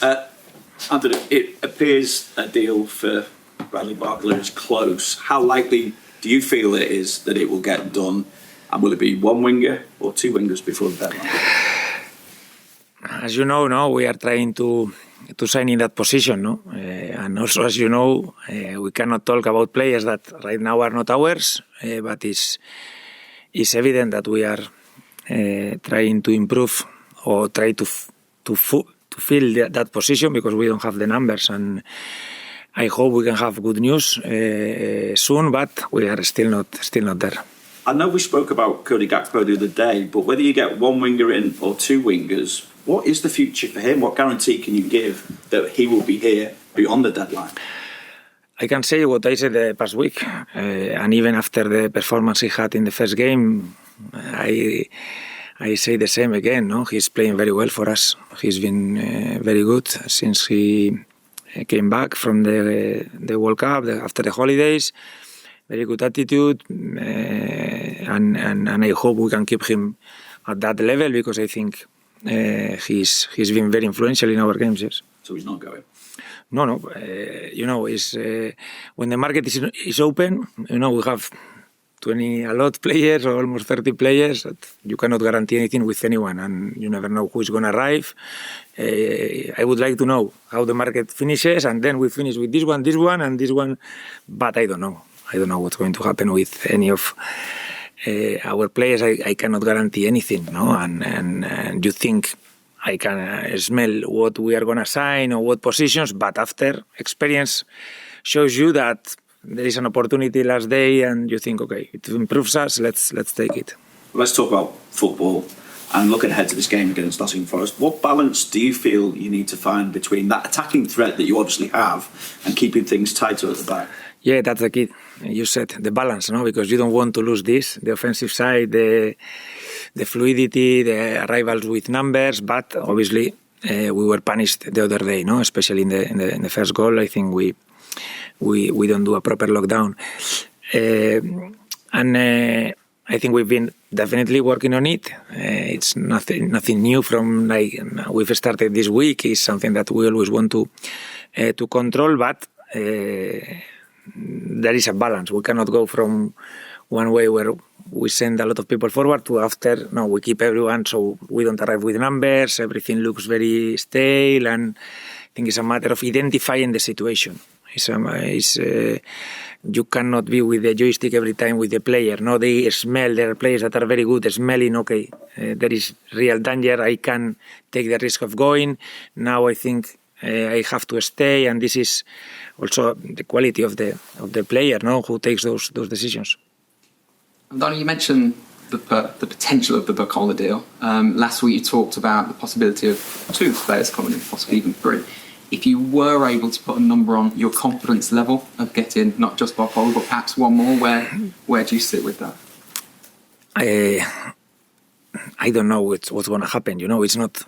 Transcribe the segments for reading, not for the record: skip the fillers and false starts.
Andoni, it appears a deal for Bradley Barcola is close. How likely do you feel it is that it will get done? And will it be one winger or two wingers before the deadline? As you know, no, we are trying to sign in that position, no? And also, as you know, we cannot talk about players that right now are not ours, but it's evident that we are trying to improve or try to fill that position because we don't have the numbers, and I hope we can have good news soon, but we are still not there. I know we spoke about Cody Gakpo the other day, but whether you get one winger in or two wingers, what is the future for him? What guarantee can you give that he will be here beyond the deadline? I can say what I said the past week, and even after the performance he had in the first game, I say the same again. No, he's playing very well for us. He's been very good since he came back from the World Cup after the holidays. Very good attitude, and I hope we can keep him at that level because I think he's been very influential in our games. Yes. So he's not going. No. You know, is when the market is open. You know, we have 20 a lot players or almost 30 players. That you cannot guarantee anything with anyone, and you never know who is going to arrive. I would like to know how the market finishes, and then we finish with this one, and this one. But I don't know. I don't know what's going to happen with any of our players. I cannot guarantee anything, no. And you think I can smell what we are going to sign or what positions, but after experience shows you that there is an opportunity last day, and you think, okay, it improves us. Let's take it. Let's talk about football and looking ahead to this game against Nottingham Forest. What balance do you feel you need to find between that attacking threat that you obviously have and keeping things tighter at the back? Yeah, that's the key. You said the balance, no? Because you don't want to lose this, the offensive side, the fluidity, the arrivals with numbers. But obviously, we were punished the other day, no? Especially in the first goal. I think we don't do a proper lockdown, and I think we've been definitely working on it. It's nothing new from like we've started this week. It's something that we always want to control, but. There is a balance. We cannot go from one way where we send a lot of people forward to after, no, we keep everyone so we don't arrive with numbers, everything looks very stale, and I think it's a matter of identifying the situation. You cannot be with the joystick every time with the player. No, they smell, there are players that are very good at smelling, okay, there is real danger, I can take the risk of going. Now I think I have to stay, and this is also the quality of the player, no, who takes those decisions. Andoni, you mentioned the potential of the Barcola deal. Last week you talked about the possibility of two players coming in, possibly even three. If you were able to put a number on your confidence level of getting not just Barcola but perhaps one more, where do you sit with that? I don't know what's going to happen. You know, it's not.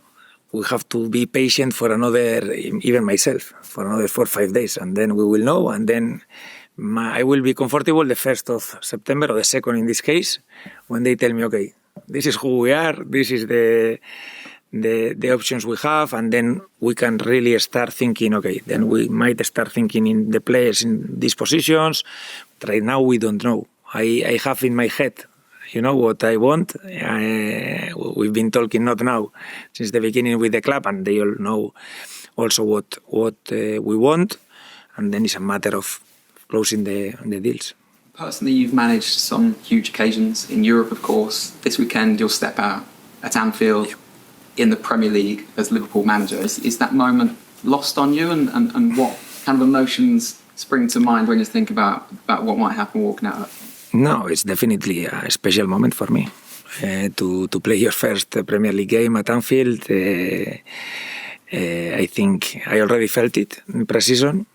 We have to be patient for another, even myself, for another 4 or 5 days, and then we will know, and then I will be comfortable the 1st of September, or the 2nd in this case, when they tell me, okay, this is who we are, this is the options we have, and then we can really start thinking, okay, then we might start thinking in the players in these positions. But right now we don't know. I have in my head, you know, what I want. We've been talking not now, since the beginning with the club, and they all know also what we want, and then it's a matter of closing the deals. Personally, you've managed some huge occasions in Europe, of course. This weekend you'll step out at Anfield in the Premier League as Liverpool manager. Is that moment lost on you, and what kind of emotions spring to mind when you think about what might happen walking out? No, it's definitely a special moment for me to play your first Premier League game at Anfield. I think I already felt it in pre-season.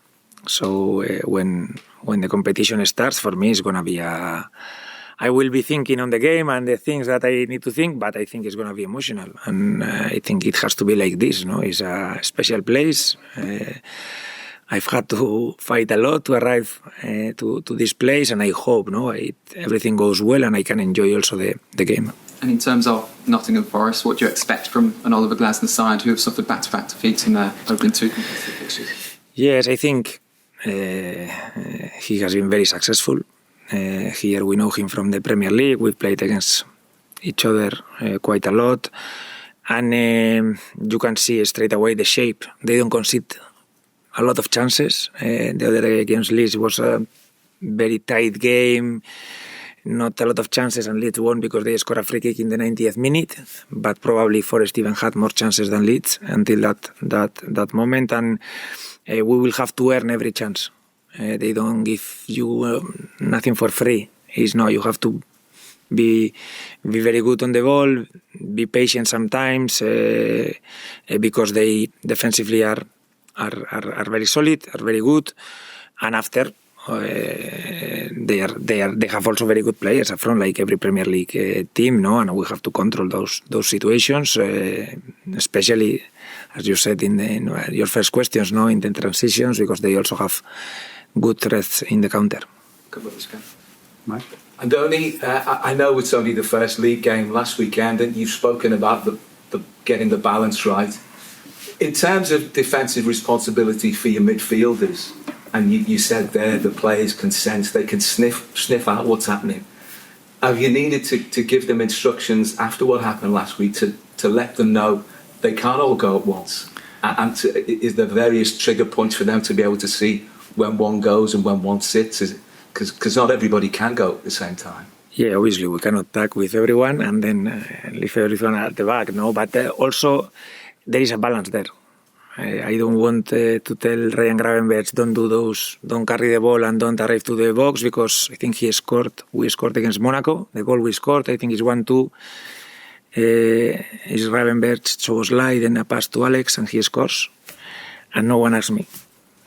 So when the competition starts, for me, it's going to be I will be thinking on the game and the things that I need to think, but I think it's going to be emotional. And I think it has to be like this, no? It's a special place. I've had to fight a lot to arrive to this place, and I hope everything goes well and I can enjoy also the game. And in terms of Nottingham Forest, what do you expect from an Oliver Glasner side who have suffered back-to-back defeats in their opening 2 competitive fixtures? Yes, I think he has been very successful. Here we know him from the Premier League. We've played against each other quite a lot. And you can see straight away the shape. They don't concede a lot of chances. The other day against Leeds was a very tight game. Not a lot of chances, and Leeds won because they scored a free kick in the 90th minute. But probably Forest even had more chances than Leeds until that moment. And we will have to earn every chance. They don't give you nothing for free. It's no, you have to be very good on the ball, be patient sometimes, because they defensively are very solid, are very good, and after they have also very good players up front, like every Premier League team, no, and we have to control those situations, especially as you said in your first questions, no, in the transitions, because they also have good threats in the counter. Mike? Andoni, I know it's only the first league game last weekend, and you've spoken about the getting the balance right. In terms of defensive responsibility for your midfielders, and you said there the players can sense, they can sniff out what's happening. Have you needed to give them instructions after what happened last week to let them know they can't all go at once? And is there various trigger points for them to be able to see when one goes and when one sits? Because not everybody can go at the same time. Yeah, obviously we cannot tag with everyone and then leave everyone at the back, no? But also there is a balance there. I don't want to tell Ryan Gravenberch don't do those, don't carry the ball and don't arrive to the box, because I think we scored against Monaco. The goal we scored, I think, is 1-2. Is Gravenberch, Szoboszlai, then a pass to Alex, and he scores. And no one asks me,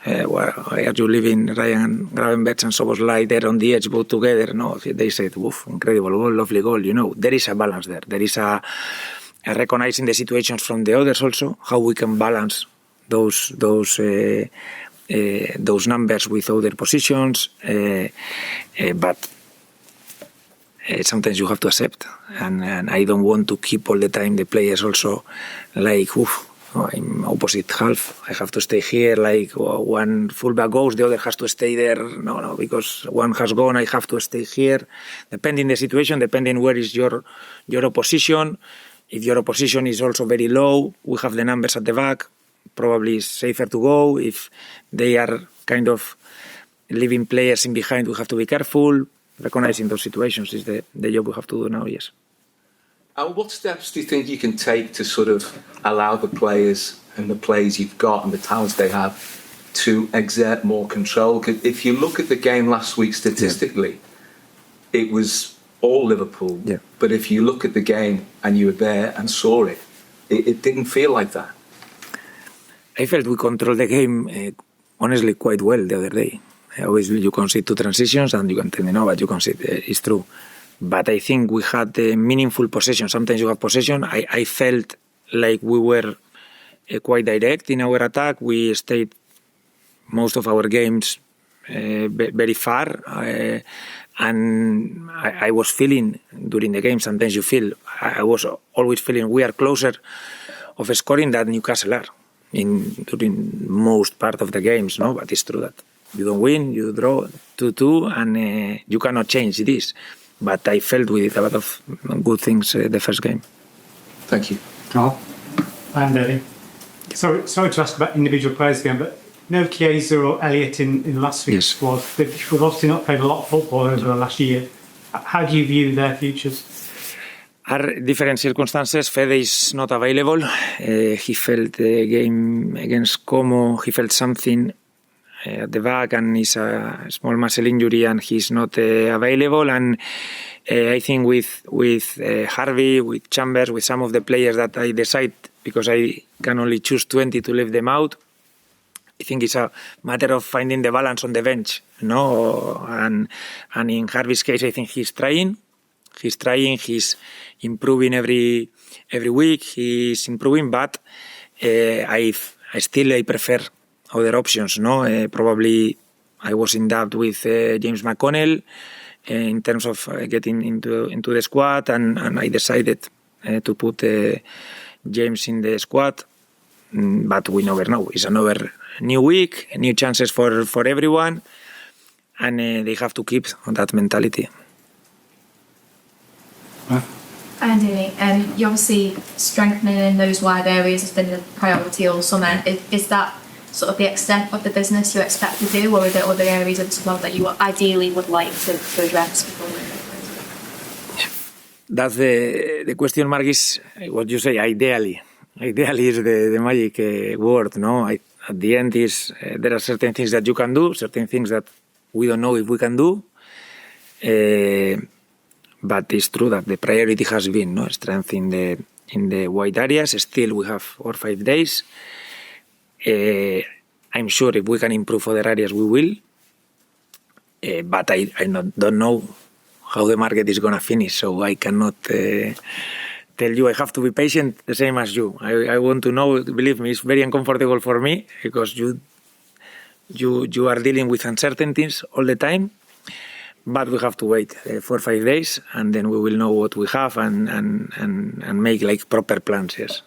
why are you leaving Ryan Gravenberch and Szoboszlai there on the edge, both together? No, they said, woof, incredible goal, lovely goal. You know, there is a balance there. There is a recognizing the situations from the others also, how we can balance those numbers with other positions, but sometimes you have to accept, and I don't want to keep all the time the players also like, I'm opposite half, I have to stay here, like one fullback goes, the other has to stay there. No, because one has gone, I have to stay here, depending the situation, depending where is your opposition. If your opposition is also very low, we have the numbers at the back, probably it's safer to go. If they are kind of leaving players in behind, we have to be careful. Recognizing those situations is the job we have to do now, yes. What steps do you think you can take to sort of allow the players and the players you've got and the talents they have to exert more control? 'Cause if you look at the game last week statistically, it was all Liverpool. Yeah. But if you look at the game and you were there and saw it, it didn't feel like that. I felt we controlled the game, honestly, quite well the other day. Obviously, you concede two transitions and you can tell me, no, but you concede. It's true. But I think we had a meaningful possession. Sometimes you have possession. I felt like we were quite direct in our attack. We stayed most of our games very far. And I was feeling during the game, sometimes you feel, I was always feeling we are closer of scoring than Newcastle are during most part of the games, no? But it's true that you don't win, you draw 2-2, and you cannot change this. But I felt we did a lot of good things the first game. Thank you. Carl? And sorry to ask about individual players again, but no Chiesa or Elliott in last week's squad. They've obviously not played a lot of football over the last year. How do you view their futures? Are different circumstances. Fede is not available. He felt the game against Como. He felt something at the back, and it's a small muscle injury, and he's not available. And I think with Harvey, with Chambers, with some of the players that I decide, because I can only choose 20 to leave them out, I think it's a matter of finding the balance on the bench, no? And in Harvey's case, I think he's trying, he's improving every week, he's improving, but I prefer other options, no? Probably I was in doubt with James McConnell. in terms of getting into the squad, and I decided to put James in the squad. But we never know. It's another new week, new chances for everyone, and they have to keep on that mentality. Andy, you obviously strengthening in those wide areas has been the priority all summer. Is that sort of the extent of the business you expect to do, or are there other areas of the squad that you ideally would like to address before? That's the question mark is what you say, ideally. Ideally is the magic word, no? At the end is there are certain things that you can do, certain things that we don't know if we can do. But it's true that the priority has been strength in the wide areas. Still, we have 4 or 5 days. I'm sure if we can improve other areas, we will. But I don't know how the market is going to finish, so I cannot tell you. I have to be patient, the same as you. I want to know. Believe me, it's very uncomfortable for me because you are dealing with uncertainties all the time. But we have to wait 4 or 5 days, and then we will know what we have and make like proper plans. Yes.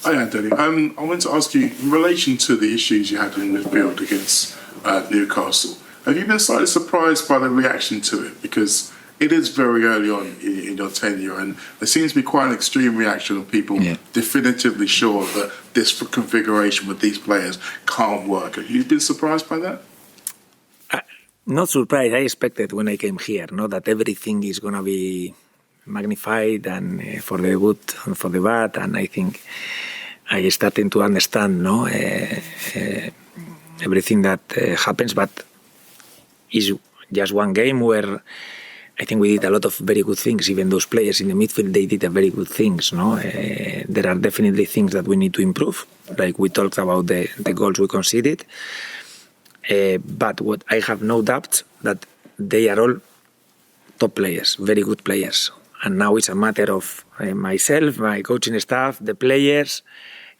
Hi, Anthony. I want to ask you in relation to the issues you had in midfield against Newcastle. Have you been slightly surprised by the reaction to it? Because it is very early on in your tenure, and there seems to be quite an extreme reaction of people definitively sure that this configuration with these players can't work. Have you been surprised by that? Not surprised. I expected when I came here, that everything is going to be magnified and for the good and for the bad. And I think I started to understand, everything that happens. But it's just one game where I think we did a lot of very good things. Even those players in the midfield, they did a very good things. There are definitely things that we need to improve. Like we talked about the goals we conceded. But what I have no doubt that they are all top players, very good players. And now it's a matter of myself, my coaching staff, the players,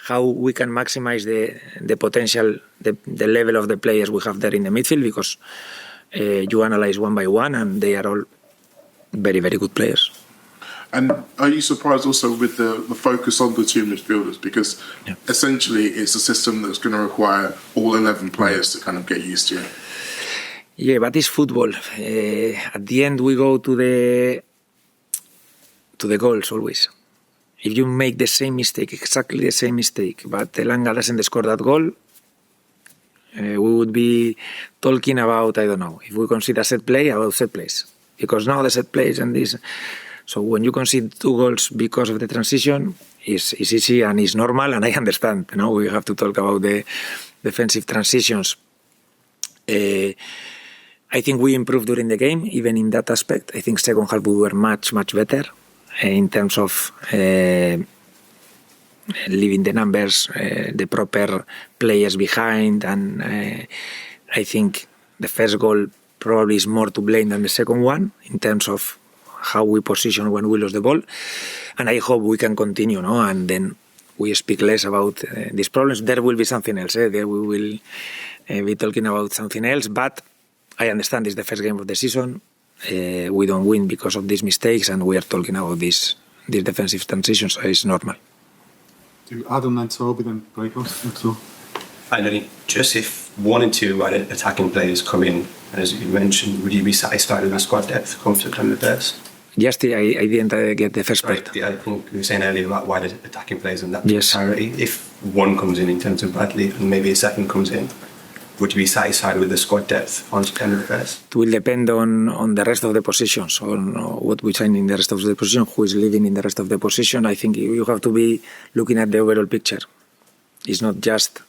how we can maximize the potential, the level of the players we have there in the midfield, because you analyze one by one and they are all very, very good players. And are you surprised also with the focus on the 2 midfielders? Because essentially it's a system that's going to require all 11 players to kind of get used to it. Yeah, but it's football. At the end, we go to the goals always. If you make the same mistake, exactly the same mistake, but Elanga doesn't score that goal, we would be talking about, I don't know, if we consider set play, about set plays. Because now the set plays and this... So when you concede 2 goals because of the transition, it's easy and it's normal, and I understand. We have to talk about the defensive transitions. I think we improved during the game, even in that aspect. I think second half we were much, much better in terms of leaving the numbers, the proper players behind, and I think the first goal probably is more to blame than the second one in terms of how we position when we lose the ball. And I hope we can continue, and then we speak less about these problems. There will be something else. There we will be talking about something else, but I understand it's the first game of the season. We don't win because of these mistakes, and we are talking about these defensive transitions, so it's normal. Do Adam and Toby then break us? Finally, just if 1 and 2 attacking players come in, as you mentioned, would you be satisfied with the squad depth comes to the best? Yes, I didn't get the first part. I think you were saying earlier about why the attacking players and that Yes. priority. If 1 comes in terms of Bradley and maybe a second comes in, would you be satisfied with the squad depth on the best? It will depend on the rest of the positions, on what we sign in the rest of the position, who is leading in the rest of the position. I think you have to be looking at the overall picture. It's not just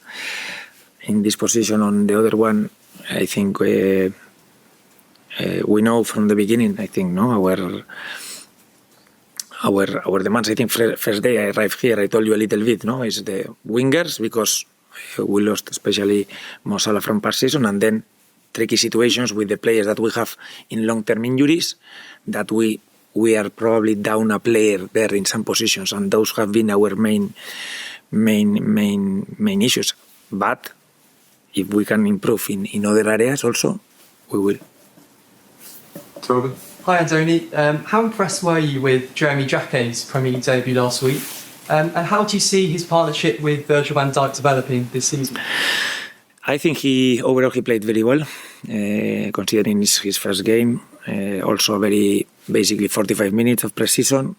in this position on the other one. I think we know from the beginning, I think, our demands. I think first day I arrived here, I told you a little bit, is the wingers, because we lost especially Mo Salah from past season, and then tricky situations with the players that we have in long-term injuries, that we are probably down a player there in some positions, and those have been our main issues. But if we can improve in other areas also, we will. Toby? Hi, Andoni. How impressed were you with Jérémy Jacquet's Premier League debut last week? And how do you see his partnership with Virgil van Dijk developing this season? I think he played very well, considering his first game. Also basically 45 minutes of pre-season.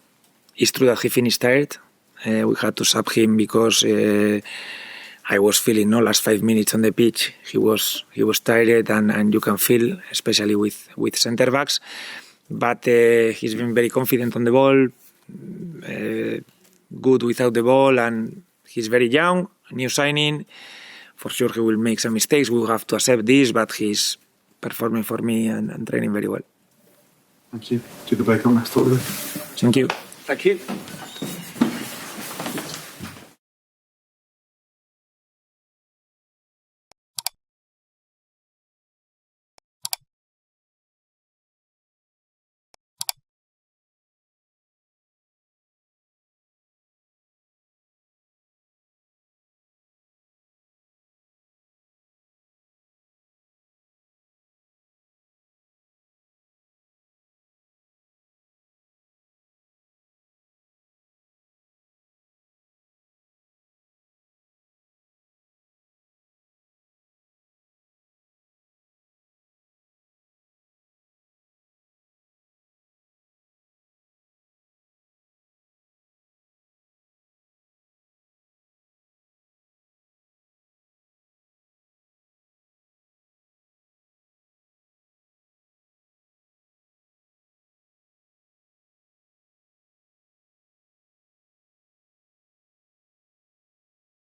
It's true that he finished tired. We had to sub him because I was feeling last 5 minutes on the pitch. He was tired, and you can feel, especially with centre backs. But he's been very confident on the ball, good without the ball, and he's very young, new signing. For sure he will make some mistakes. We will have to accept this, but he's performing for me and training very well. Thank you. Do the break up next, Toby. Thank you. Thank you.